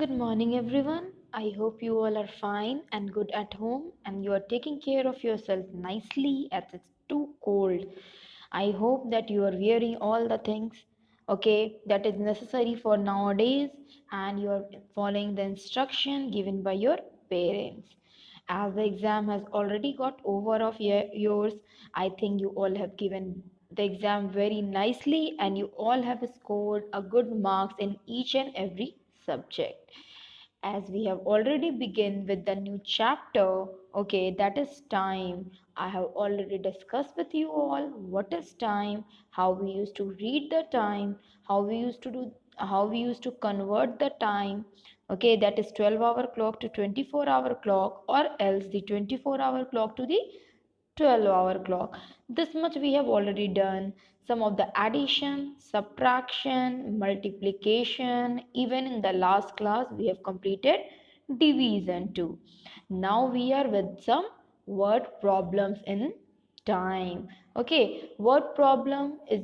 Good morning, everyone. I hope you all are fine and good at home and you are taking care of yourself nicely as it's too cold. I hope that you are wearing all the things, okay, that is necessary for nowadays and you are following the instruction given by your parents. As the exam has already got over of yours, I think you all have given the exam very nicely and you all have scored a good marks in each and every subject. As we have already begun with the new chapter, okay, that is time. I have already discussed with you all what is time, how we used to read the time, how we used to convert the time, okay, that is 12-hour clock to 24-hour clock, or else the 24-hour clock to the 12-hour clock. This much we have already done. Some of the addition, subtraction, multiplication, even in the last class we have completed division too. Now we are with some word problems in time. Okay, word problem is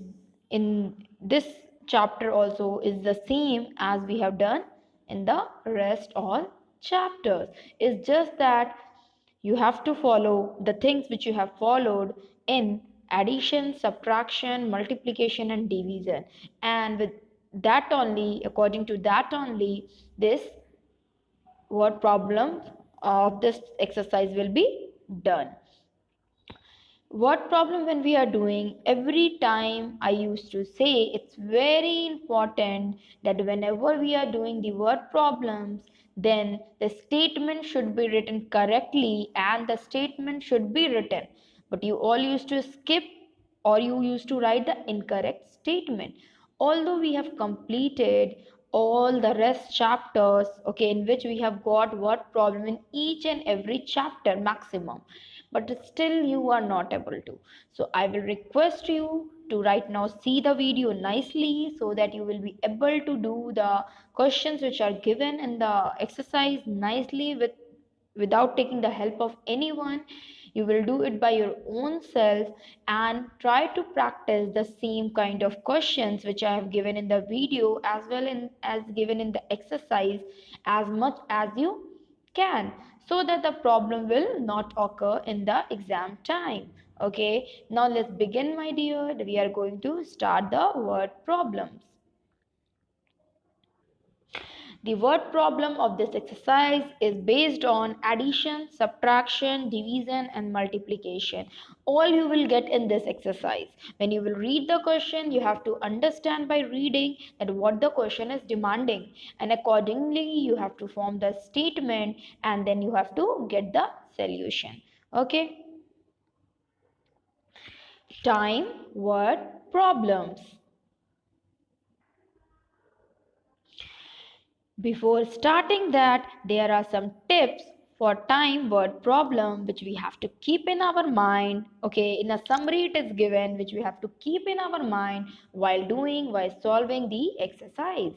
in this chapter also is the same as we have done in the rest all chapters. It's just that you have to follow the things which you have followed in addition, subtraction, multiplication, and division. And with that only, according to that only, this word problem of this exercise will be done. What problem when we are doing, every time I used to say it's very important that whenever we are doing the word problems, then the statement should be written correctly and the statement should be written, but you all used to skip or you used to write the incorrect statement. Although we have completed all the rest chapters, okay, in which we have got word problem in each and every chapter maximum, but still you are not able to. So I will request you to right now see the video nicely so that you will be able to do the questions which are given in the exercise nicely without taking the help of anyone. You will do it by your own self and try to practice the same kind of questions which I have given in the video as well as given in the exercise as much as you can, so that the problem will not occur in the exam time. Okay, now let's begin, my dear. We are going to start the word problems. The word problem of this exercise is based on addition, subtraction, division, and multiplication. All you will get in this exercise. When you will read the question, you have to understand by reading that what the question is demanding, and accordingly you have to form the statement and then you have to get the solution. Okay. Time word problems. Before starting that, there are some tips for time word problem which we have to keep in our mind. Okay, in a summary it is given which we have to keep in our mind while solving the exercise.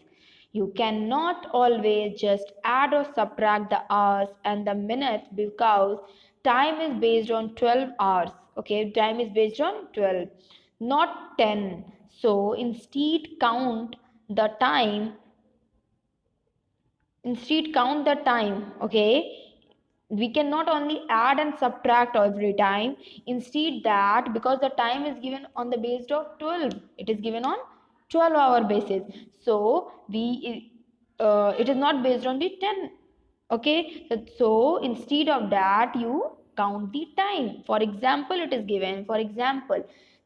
You cannot always just add or subtract the hours and the minutes because time is based on 12 hours. Okay, time is based on 12, not 10. So instead count the time. Okay, we cannot only add and subtract every time. Instead that, because the time is given on the basis of 12, it is given on 12-hour basis, so we it is not based on the 10. Okay, so instead of that you count the time. For example, it is given, for example,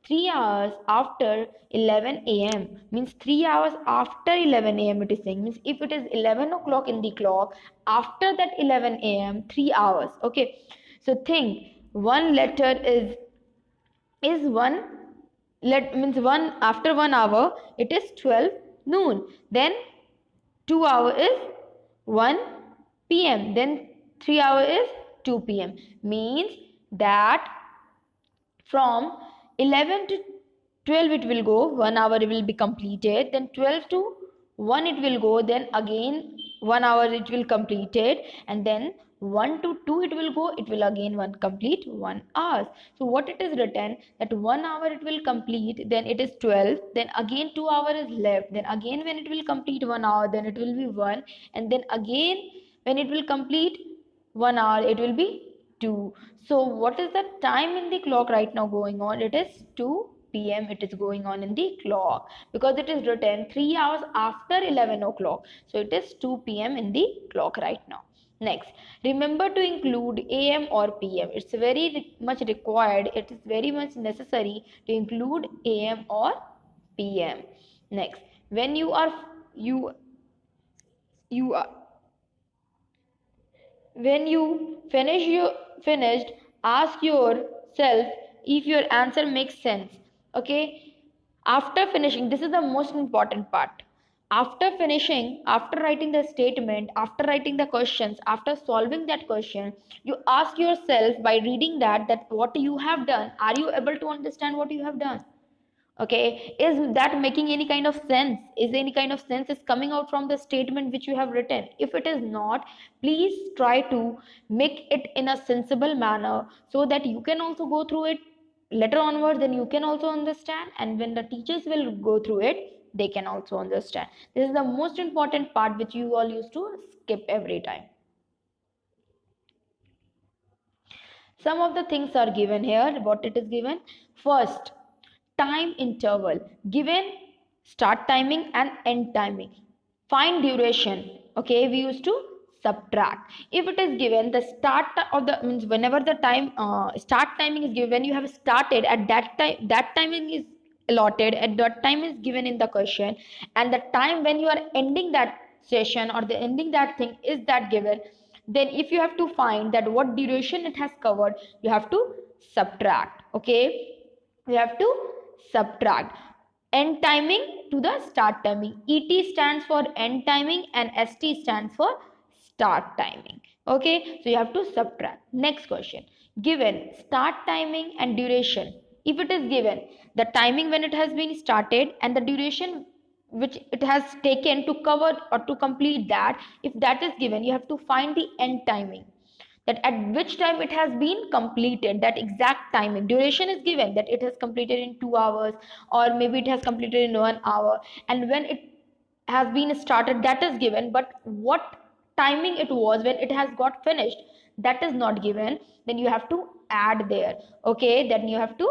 3 hours after 11 a.m. means 3 hours after 11 a.m. it is saying, means if it is 11 o'clock in the clock, after that 11 a.m. 3 hours. Okay, so think, one letter is one let means one after 1 hour it is 12 noon, then 2 hour is 1 p.m., then 3 hour is 2 p.m. means that from 11 to 12 it will go, 1 hour will be completed, then 12 to 1 it will go, then again 1 hour it will complete it, and then 1 to 2 it will go, it will again one complete 1 hour. So what it is written, that 1 hour it will complete, then it is 12, then again 2 hour is left, then again when it will complete 1 hour, then it will be 1, and then again when it will complete 1 hour it will be 2. So what is the time in the clock right now going on? It is 2 p.m. it is going on in the clock, because it is written 3 hours after 11 o'clock. So it is 2 p.m. in the clock right now. Next, remember to include AM or PM. It's very much required. It is very much necessary to include AM or PM. Next, when you are you are when you finished, ask yourself if your answer makes sense. Okay, after finishing, this is the most important part. After finishing, after writing the statement, after writing the questions, after solving that question, you ask yourself by reading that what you have done, are you able to understand what you have done? Okay, is that making any kind of sense? Is any kind of sense is coming out from the statement which you have written? If it is not, please try to make it in a sensible manner, so that you can also go through it later onwards, then you can also understand, and when the teachers will go through it, they can also understand. This is the most important part which you all used to skip every time. Some of the things are given here. What it is given? First, time interval given, start timing and end timing. Find duration. Okay, we used to subtract. If it is given the start of the means, whenever the time start timing is given, when you have started at that time, that timing is allotted at that time is given in the question, and the time when you are ending that session or the ending that thing is that given, then if you have to find that what duration it has covered, you have to subtract. Okay, we have to subtract end timing to the start timing. ET stands for end timing and ST stands for start timing. Okay, so you have to subtract. Next question, given start timing and duration. If it is given the timing when it has been started and the duration which it has taken to cover or to complete that, if that is given, you have to find the end timing, that at which time it has been completed, that exact timing. Duration is given that it has completed in 2 hours, or maybe it has completed in 1 hour, and when it has been started, that is given, but what timing it was when it has got finished, that is not given. Then you have to add there. Okay, then you have to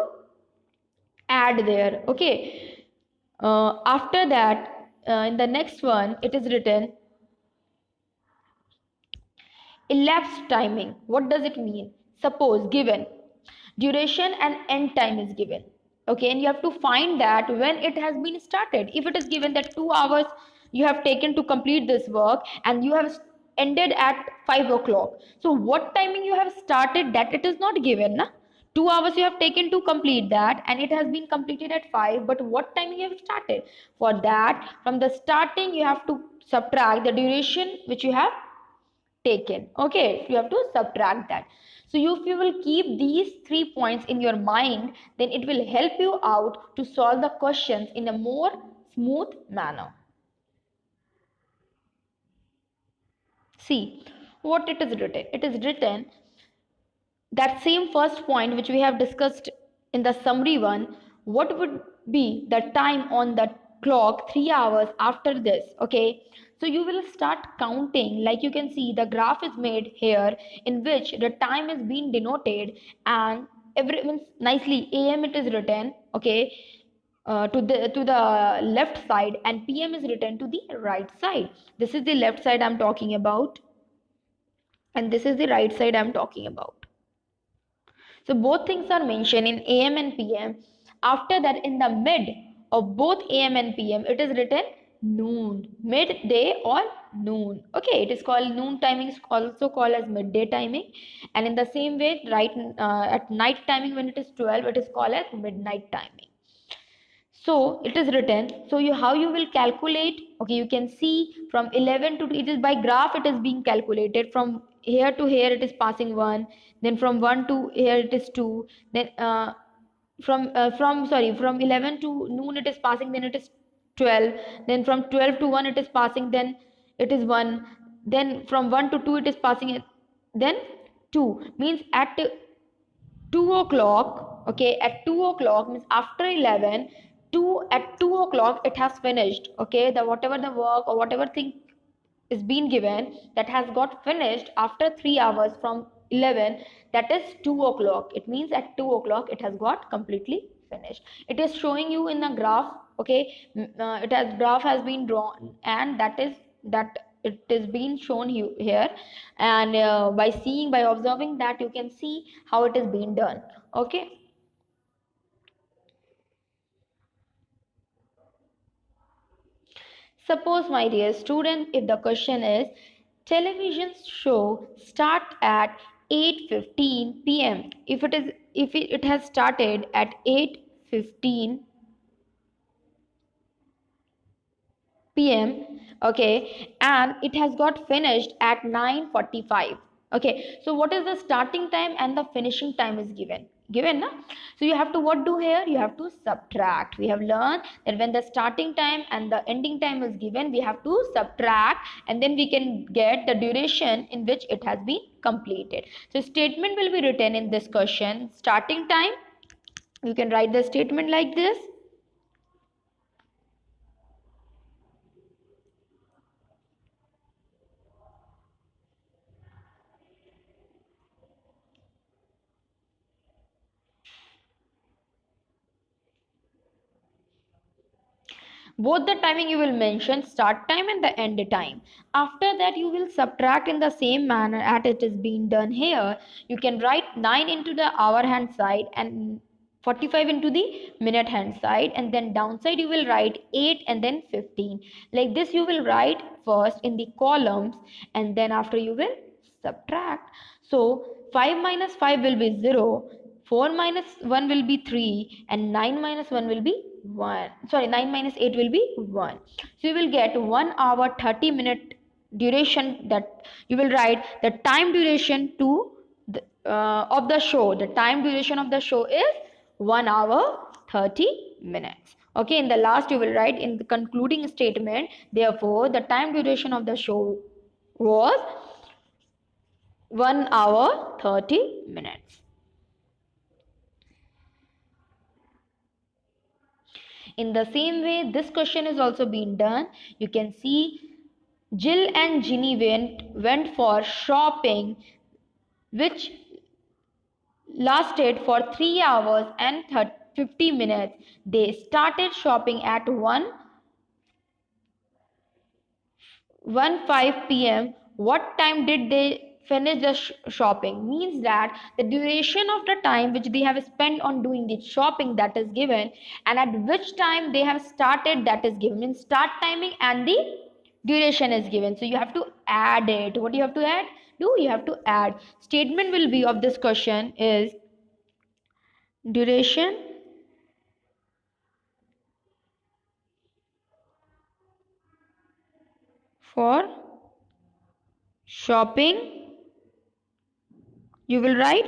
add there. Okay, after that, in the next one it is written elapsed timing. What does it mean? Suppose given duration and end time is given. Okay, and you have to find that when it has been started. If it is given that 2 hours you have taken to complete this work and you have ended at 5 o'clock, so what timing you have started, that it is not given na? 2 hours you have taken to complete that and it has been completed at 5, but what timing you have started? For that, from the starting you have to subtract the duration which you have taken. Okay, you have to subtract that. So if you will keep these 3 points in your mind, then it will help you out to solve the questions in a more smooth manner. See what it is written. It is written that same first point which we have discussed in the summary one. What would be the time on the clock 3 hours after this? Okay, so you will start counting, like you can see the graph is made here in which the time is being denoted, and every means nicely AM it is written. Okay, to the left side, and PM is written to the right side. This is the left side I'm talking about, and this is the right side I'm talking about. So both things are mentioned in AM and PM. After that, in the mid of both AM and PM, it is written noon, midday or noon. Okay, it is called noon timing, is also called as midday timing. And in the same way, right, at night timing when it is 12, it is called as midnight timing. So it is written, so how you will calculate? Okay, you can see from 11 to, it is by graph it is being calculated. From here to here it is passing 1, then from 1 to here it is 2, then from 11 to noon it is passing, then it is 12, then from 12 to 1 it is passing, then it is 1, then from 1 to 2 it is passing it, then 2 means at 2 o'clock. Okay, at 2 o'clock means after 11, 2 at 2 o'clock it has finished. Okay, the whatever the work or whatever thing is being given, that has got finished after 3 hours from 11, that is 2 o'clock. It means at 2 o'clock it has got completely finished. It is showing you in the graph. Okay, it has graph has been drawn, and that is that it is being shown you here, and by observing that, you can see how it is being done. Okay. Suppose, my dear student, if the question is television show start at 8:15 p.m. If it has started at 8:15 p.m. okay, and it has got finished at 9:45. Okay, so what is the starting time and the finishing time is given na? So you have to what do here, you have to subtract. We have learned that when the starting time and the ending time is given, we have to subtract, and then we can get the duration in which it has been completed. So statement will be written in this question. Starting time, you can write the statement like this. Both the timing you will mention start time and the end time. After that, you will subtract in the same manner as it is being done here. You can write 9 into the hour hand side and 45 into the minute hand side, and then downside you will write 8 and then 15. Like this you will write first in the columns, and then after you will subtract. So 5 minus 5 will be 0, 4 minus 1 will be 3, and 9 minus 1 will be 1. Sorry, 9 minus 8 will be 1. So you will get 1 hour 30-minute duration. That you will write the time duration to of the show. The time duration of the show is 1 hour 30 minutes. Okay, in the last you will write in the concluding statement, therefore the time duration of the show was 1 hour 30 minutes. In the same way, this question is also being done. You can see Jill and Ginny went for shopping, which lasted for 3 hours and 50 minutes. They started shopping at 1:05 p.m. What time did they finish the shopping? Means that the duration of the time which they have spent on doing the shopping, that is given, and at which time they have started, that is given. Means start timing and the duration is given. So you have to add it. What you have to add? You have to add. Statement will be of this question is duration for shopping. You will write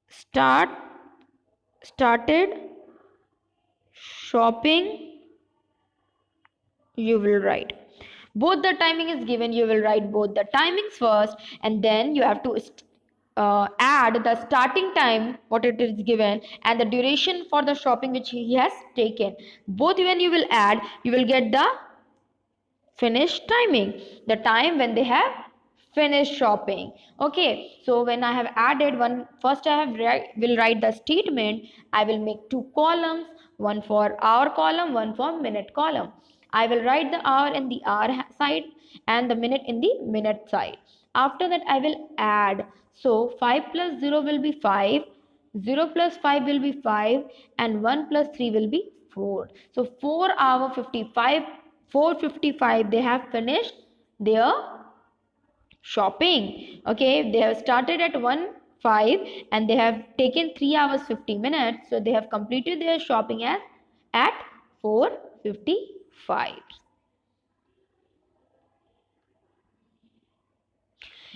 started shopping. You will write both the timing is given. You will write both the timings first, and then you have to add the starting time what it is given and the duration for the shopping which he has taken. Both when you will add, you will get the finished timing, the time when they have finished shopping. Okay, so when I have added one, first I will write the statement. I will make two columns, one for hour column, one for minute column. I will write the hour in the hour side and the minute in the minute side. After that I will add. So 5 plus 0 will be 5, 0 plus 5 will be 5, and 1 plus 3 will be 4. So 4 hour 55, 4:55 they have finished their shopping. Okay, they have started at 1:05 and they have taken 3 hours 50 minutes. So they have completed their shopping at 4:55.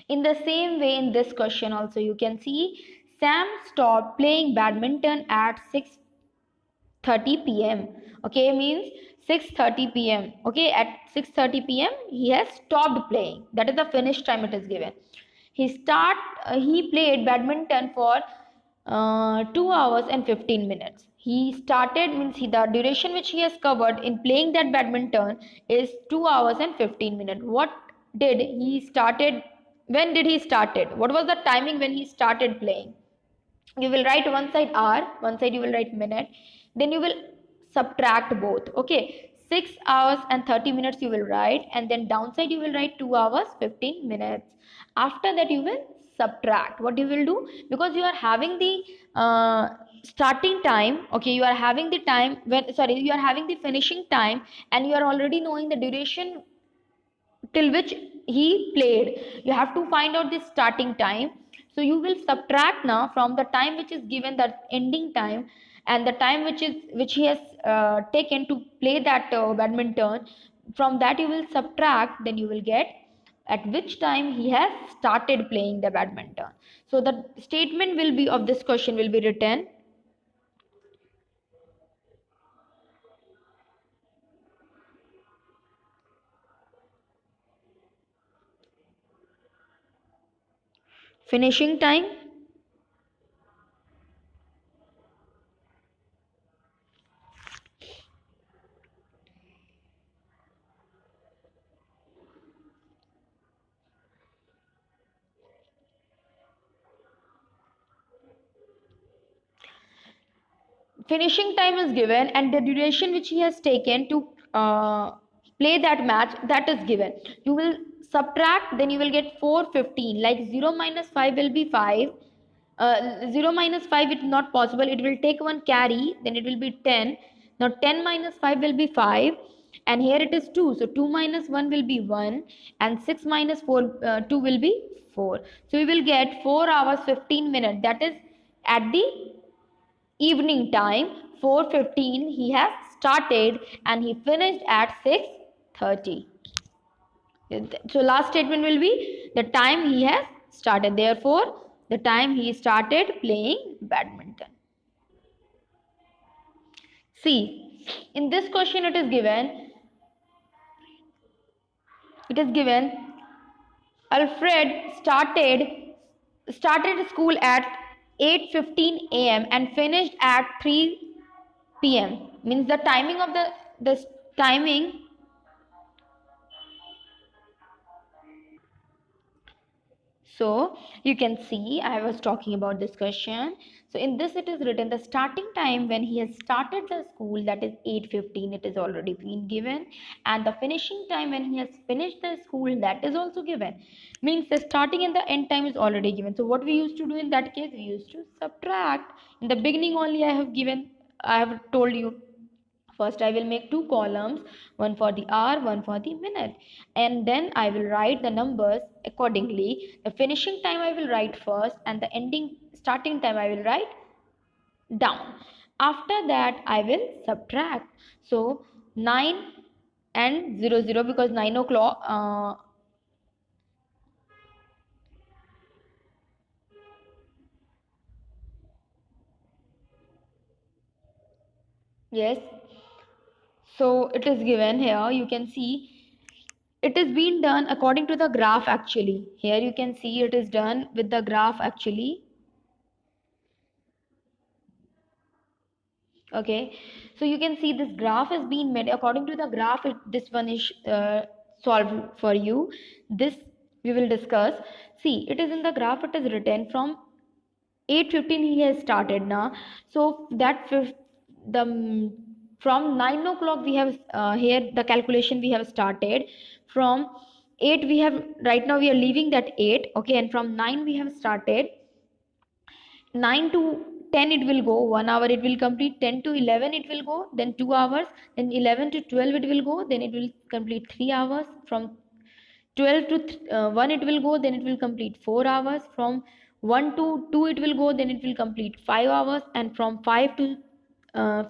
In the same way, in this question also you can see Sam stopped playing badminton at 6:30 p.m. Okay, means 6:30 p.m. Okay, at 6:30 p.m. he has stopped playing. That is the finish time it is given. He played badminton for 2 hours and 15 minutes. He started means the duration which he has covered in playing that badminton is 2 hours and 15 minutes. Did he started when did he started? What was the timing when he started playing? You will write one side hour, one side you will write minute, then you will subtract both. Okay, 6 hours and 30 minutes you will write, and then downside you will write 2 hours 15 minutes. After that you will subtract. What you will do, because you are having the starting time, okay, you are having the time when, sorry, you are having the finishing time, and you are already knowing the duration till which he played. You have to find out the starting time. So you will subtract now from the time which is given, the ending time, and the time which he has taken to play that badminton. From that you will subtract, then you will get at which time he has started playing the badminton. So the statement will be of this question will be written: finishing time, finishing time is given, and the duration which he has taken to play that match, that is given. You will subtract, then you will get 415. Like 0 minus 5 will be 5. 0 minus 5 is not possible, it will take one carry, then it will be 10. Now 10 minus 5 will be 5, and here it is 2, so 2 minus 1 will be 1, and 6 minus 4 2 will be 4. So we will get 4 hours 15 minutes, that is at the evening time. 4:15 he has started, and he finished at 6:30. So last statement will be the time he has started, therefore the time he started playing badminton. See, in this question it is given Alfred started school at 8:15 a.m. and finished at 3 p.m. Means the timing of the timing. So you can see I was talking about this question. So in this it is written the starting time when he has started the school, that is 8:15, it is already been given, and the finishing time when he has finished the school, that is also given. Means the starting and the end time is already given. So what we used to do in that case, we used to subtract. In the beginning only I have told you. First, I will make two columns, one for the hour, one for the minute, and then I will write the numbers accordingly. The finishing time I will write first, and the starting time I will write down. After that, I will subtract. So 9 and 00, because 9 o'clock. Yes. So it is given here. You can see it is being done according to the graph actually. Here you can see it is done with the graph actually. Okay, so you can see this graph has been made according to the graph. This one is solved for you. This we will discuss. See, it is in the graph, it is written from 8:15 he has started now. So that the from 9 o'clock we have here the calculation we have started. From 8 we have, right now we are leaving that 8, okay, and from 9 we have started. 9 to 10 it will go 1 hour, it will complete. 10 to 11 it will go, then 2 hours. Then 11 to 12 it will go, then it will complete 3 hours. From 12 to 1 it will go, then it will complete 4 hours. From 1 to 2 it will go, then it will complete 5 hours. And from 5 to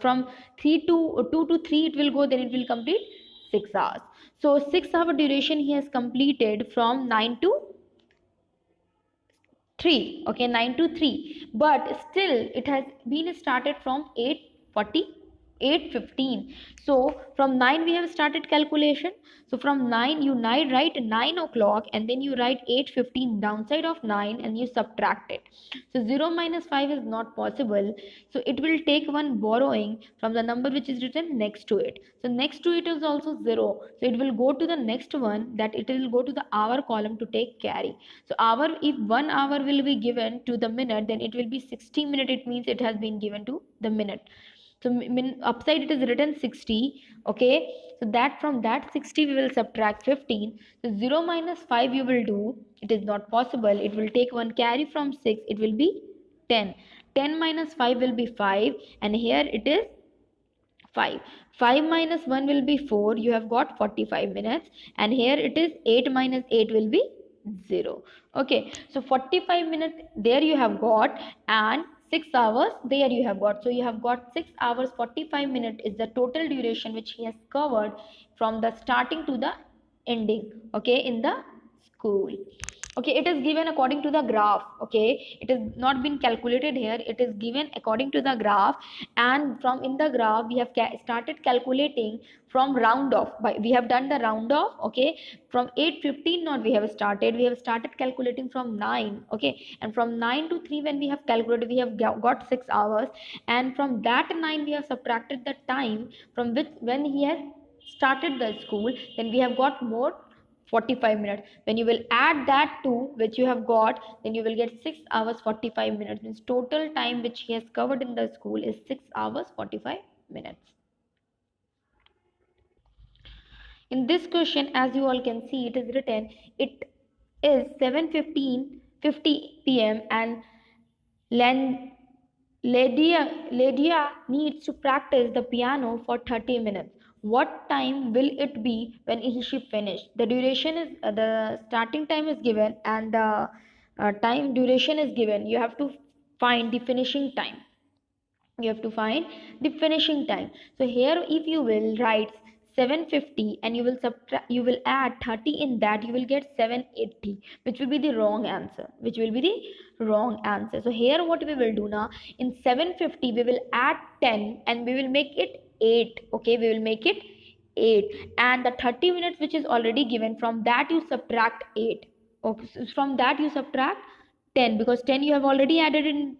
from 3 to 2 to 3 it will go, then it will complete 6 hours. So 6 hour duration he has completed from 9 to 3, okay, 9 to 3, but still it has been started from 8:40 8:15. So from 9 we have started calculation. So from 9 you write 9 o'clock and then you write 8:15 downside of 9 and you subtract it. So 0 minus 5 is not possible. So it will take one borrowing from the number which is written next to it. So next to it is also 0. So it will go to the next one, that it will go to the hour column to take carry. So hour, if 1 hour will be given to the minute, then it will be 60 minutes. It means it has been given to the minute. So upside it is written 60. Okay, so that from that 60 we will subtract 15. So 0 minus 5 you will do, it is not possible. It will take one carry from 6, it will be 10. 10 minus 5 will be 5, and here it is 5. 5 minus 1 will be 4. You have got 45 minutes. And here it is 8 minus 8 will be 0. Okay. So 45 minutes there you have got, and 6 hours there you have got. So you have got 6 hours 45 minutes is the total duration which he has covered from the starting to the ending. Okay. In the school. Okay, it is given according to the graph. Okay, it is not been calculated here, it is given according to the graph. And from in the graph we have started calculating from round off. We have done the round off. Okay, from 8:15 not we have started calculating from 9. Okay, and from 9 to 3 when we have calculated, we have got 6 hours, and from that 9 we have subtracted the time from which when he has started the school, then we have got more 45 minutes. When you will add that to which you have got, then you will get 6 hours 45 minutes. Means total time which he has covered in the school is 6 hours 45 minutes. In this question, as you all can see, it is written, it is 7:50 p.m. and Len Lydia needs to practice the piano for 30 minutes. What time will it be when she finished? The duration is the starting time is given, and the time duration is given. You have to find the finishing time. You have to find the finishing time. So here if you will write 7:50 and you will subtract, you will add 30 in that, you will get 7:80, which will be the wrong answer, so here what we will do now, in 7:50 we will add 10 and we will make it 8. Okay, we will make it 8, and the 30 minutes which is already given, from that you subtract 8. Okay, so from that you subtract 10, because 10 you have already added in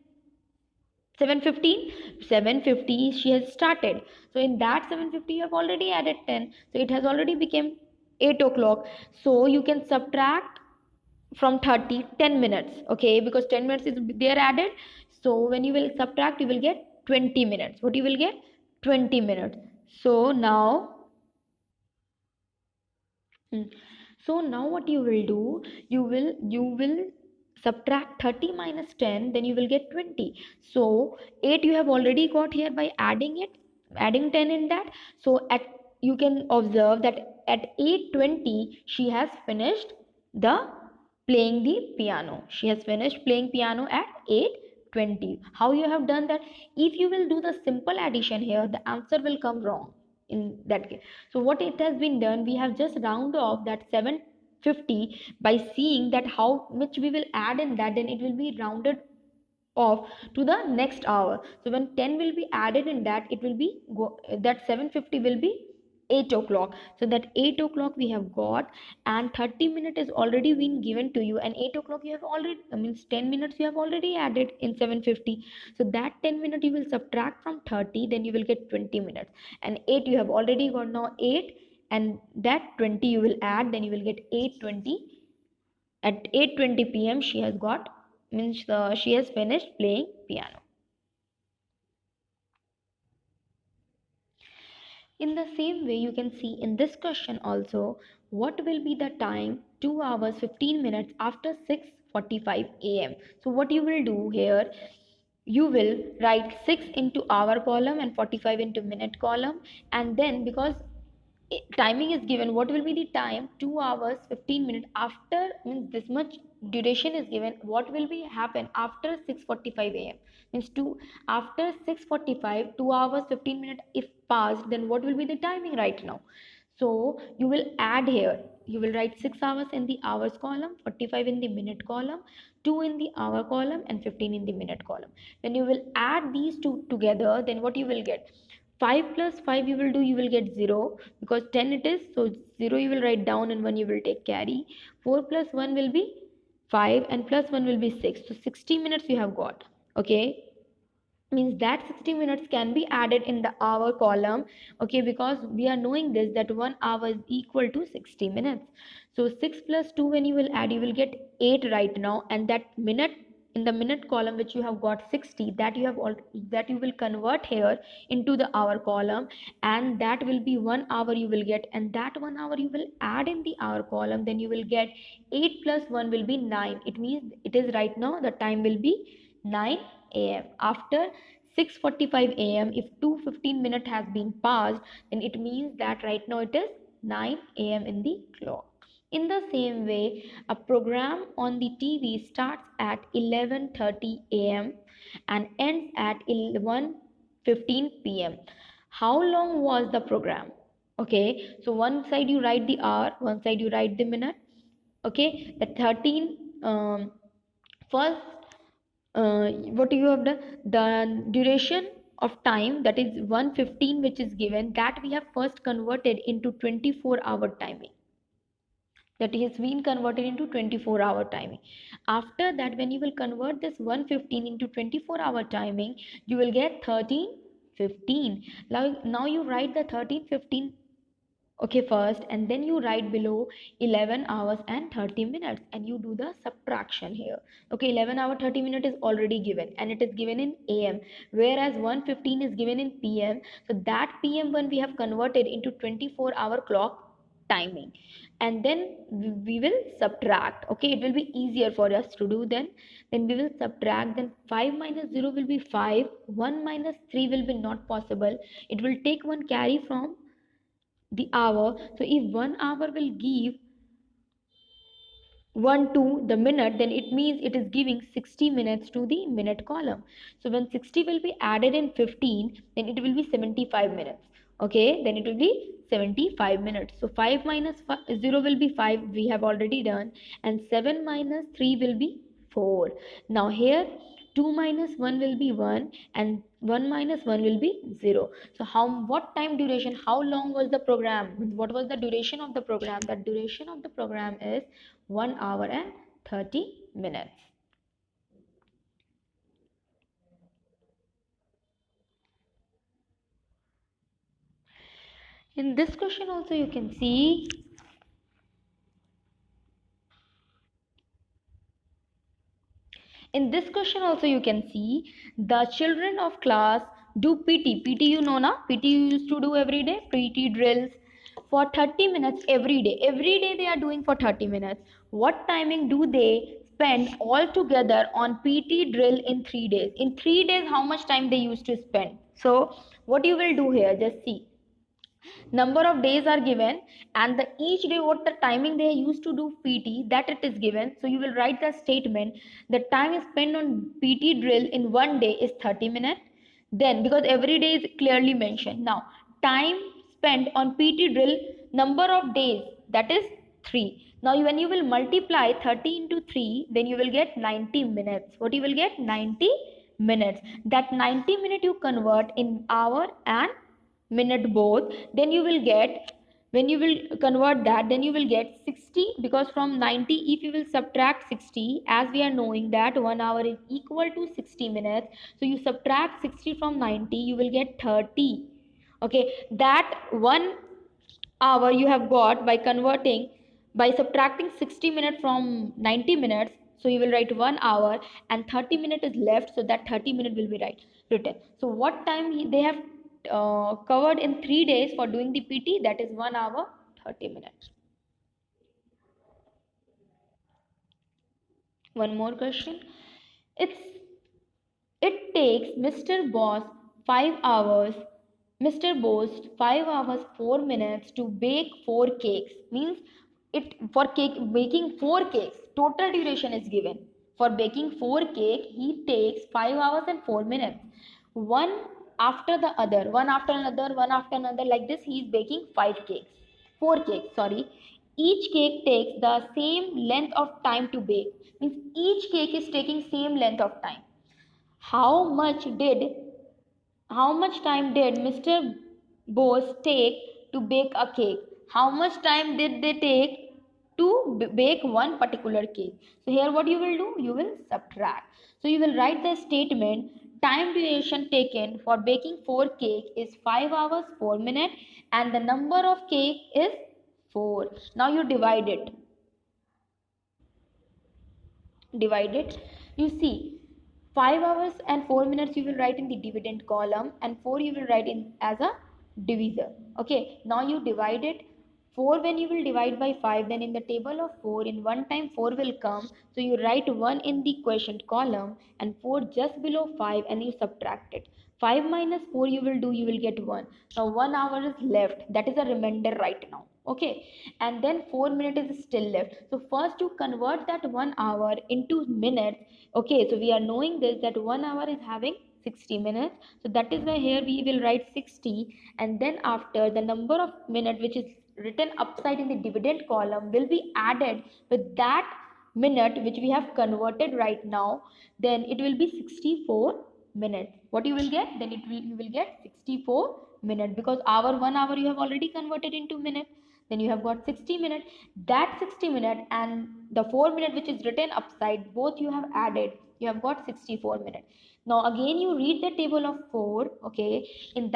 7:50 she has started. So in that 7:50 you have already added 10. So it has already become 8 o'clock. So you can subtract from 30 10 minutes. Okay, because 10 minutes is there added. So when you will subtract, you will get 20 minutes. What you will get? 20 minutes. So now so now what you will do, you will subtract 30 minus 10, then you will get 20. So 8 you have already got here by adding 10 in that. So at, you can observe that at 8:20 she has finished the playing the piano. She has finished playing piano at 8:20. How you have done that? If you will do the simple addition here, the answer will come wrong in that case. So what it has been done, we have just round off that 7:50 by seeing that how much we will add in that, then it will be rounded off to the next hour. So when 10 will be added in that, it will be that 7:50 will be 8 o'clock. So that 8 o'clock we have got, and 30 minutes is already been given to you, and 8 o'clock you have already, means 10 minutes you have already added in 7:50. So that 10 minutes you will subtract from 30, then you will get 20 minutes, and 8 you have already got now 8, and that 20 you will add, then you will get 8:20. At 8:20 p.m. she has got, means she has finished playing piano. In the same way, you can see in this question also, what will be the time 2 hours 15 minutes after 6:45 a.m. So what you will do here, you will write 6 into hour column and 45 into minute column, and then because timing is given, what will be the time 2 hours 15 minutes after, means this much duration is given, what will be happen after 6:45 a.m. means 2 after 6:45, 2 hours 15 minutes if passed, then what will be the timing right now? So you will add here, you will write 6 hours in the hours column, 45 in the minute column, 2 in the hour column, and 15 in the minute column. When you will add these two together, then what you will get, 5 plus 5 you will do, you will get 0, because 10 it is, so 0 you will write down and 1 you will take carry. 4 plus 1 will be 5 and plus 1 will be 6, so 60 minutes you have got. Okay, means that 60 minutes can be added in the hour column. Okay, because we are knowing this, that 1 hour is equal to 60 minutes. So 6 plus 2, when you will add, you will get 8 right now, and that minute in the minute column which you have got 60, that you have all, that you will convert here into the hour column, and that will be 1 hour you will get, and that 1 hour you will add in the hour column, then you will get 8 plus 1 will be 9. It means it is right now the time will be 9 a.m. After 6:45 a.m. if 2:15 minute has been passed, then it means that right now it is 9 a.m. in the clock. In the same way, a program on the TV starts at 11:30 a.m. and ends at 1:15 p.m. How long was the program? Okay, so one side you write the hour, one side you write the minute. Okay, the 13 first what you have done, the duration of time, that is 1:15 which is given, that we have first converted into 24-hour timing, that has been converted into 24-hour timing. After that, when you will convert this 1:15 into 24-hour timing, you will get 13:15. Now you write the 13:15, okay, first, and then you write below 11 hours and 30 minutes, and you do the subtraction here. Okay, 11 hour 30 minute is already given, and it is given in am, whereas 1:15 is given in pm. So that pm one we have converted into 24-hour clock timing, and then we will subtract. Okay, it will be easier for us to do. Then we will subtract. Then 5 minus 0 will be 5, 1 minus 3 will be not possible, it will take one carry from the hour. So if 1 hour will give 1 to the minute, then it means it is giving 60 minutes to the minute column. So when 60 will be added in 15, then it will be 75 minutes. Okay, then it will be 75 minutes. So 5 minus 0 will be 5, we have already done, and 7 minus 3 will be 4. Now here 2 minus 1 will be 1, and 1 minus 1 will be 0. So what time duration, how long was the program, what was the duration of the program? The duration of the program is 1 hour and 30 minutes. In this question also you can see, the children of class do PT. PT you know na? PT you used to do every day, PT drills for 30 minutes every day. Every day they are doing for 30 minutes. What timing do they spend all together on PT drill in 3 days? In 3 days, how much time they used to spend? So what you will do here, just see. Number of days are given, and each day what the timing they used to do PT, that it is given. So you will write the statement, the time spent on PT drill in one day is 30 minutes. Then, because every day is clearly mentioned, now time spent on PT drill, number of days, that is 3. Now when you will multiply 30 into 3, then you will get 90 minutes. What you will get? 90 minutes. That 90 minute you convert in hour and minute both, then you will get, when you will convert that, then you will get 60, because from 90 if you will subtract 60, as we are knowing that 1 hour is equal to 60 minutes, so you subtract 60 from 90, you will get 30. Okay, that 1 hour you have got by converting, by subtracting 60 minutes from 90 minutes. So you will write 1 hour and 30 minutes is left, so that 30 minute will be written. So what time they have covered in 3 days for doing the PT, that is 1 hour 30 minutes. One more question. It takes Mr. Boss 5 hours, Mr. Boss 5 hours 4 minutes to bake 4 cakes. Means it, for cake baking 4 cakes, total duration is given. For baking 4 cake, he takes 5 hours and 4 minutes. One after the other, one after another, one after another, like this he is baking 5 cakes. 4 cakes, sorry. Each cake takes the same length of time to bake. Means each cake is taking same length of time. How much did How much time did Mr. Bose take to bake a cake? How much time did they take to bake one particular cake? So here what you will do? You will subtract. So you will write the statement time duration taken for baking 4 cake is 5 hours 4 minutes and the number of cake is 4. Now you divide it. You see 5 hours and 4 minutes you will write in the dividend column and 4 you will write in as a divisor. Okay, now you divide it. 4 when you will divide by 5, then in the table of 4 in one time 4 will come, so you write 1 in the quotient column and 4 just below 5 and you subtract it. 5 minus 4 you will do, you will get 1. Now 1 hour is left, that is a remainder right now. Okay, and then 4 minutes is still left. So first you convert that 1 hour into minutes. Okay, so we are knowing this that 1 hour is having 60 minutes, so that is why here we will write 60, and then after the number of minutes which is written upside in the dividend column will be added with that minute which we have converted right now, then it will be 64 minutes. What you will get? Then you will get 64 minutes, because hour 1 hour you have already converted into minutes, then you have got 60 minutes. That 60 minutes and the 4 minutes which is written upside, both you have added, you have got 64 minutes. Now again you read the table of 4. Okay, in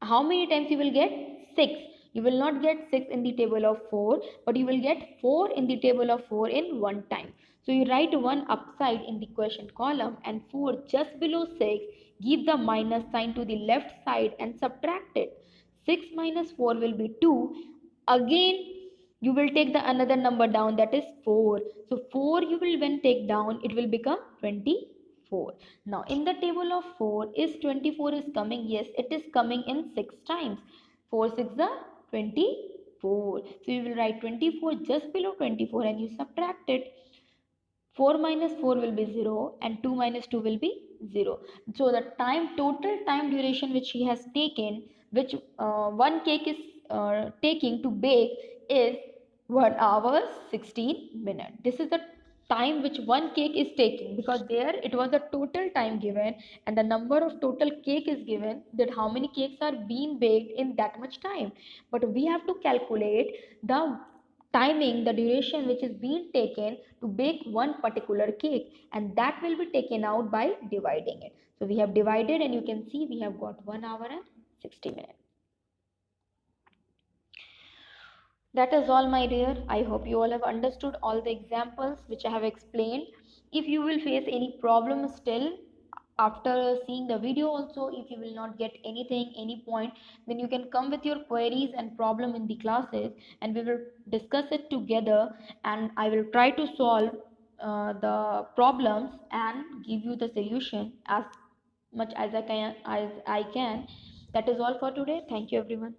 how many times you will get? 6. You will not get 6 in the table of 4, but you will get 4 in the table of 4 in one time. So you write 1 upside in the quotient column and 4 just below 6. Give the minus sign to the left side and subtract it. 6 minus 4 will be 2. Again you will take the another number down, that is 4. So 4 you will when take down, it will become 24. Now in the table of 4, is 24 is coming? Yes, it is coming in 6 times. 4 6 are 24. So you will write 24 just below 24 and you subtract it. 4 minus 4 will be 0 and 2 minus 2 will be 0. So the total time duration which he has taken, which one cake is taking to bake, is 1 hour 16 minutes. This is the time which one cake is taking, because there it was the total time given and the number of total cake is given, that how many cakes are being baked in that much time. But we have to calculate the timing, the duration which is being taken to bake one particular cake, and that will be taken out by dividing it. So we have divided and you can see we have got 1 hour and 60 minutes. That is all, my dear. I hope you all have understood all the examples which I have explained. If you will face any problem still after seeing the video also, if you will not get anything, any point, then you can come with your queries and problem in the classes and we will discuss it together, and I will try to solve the problems and give you the solution as much as I can. That is all for today. Thank you everyone.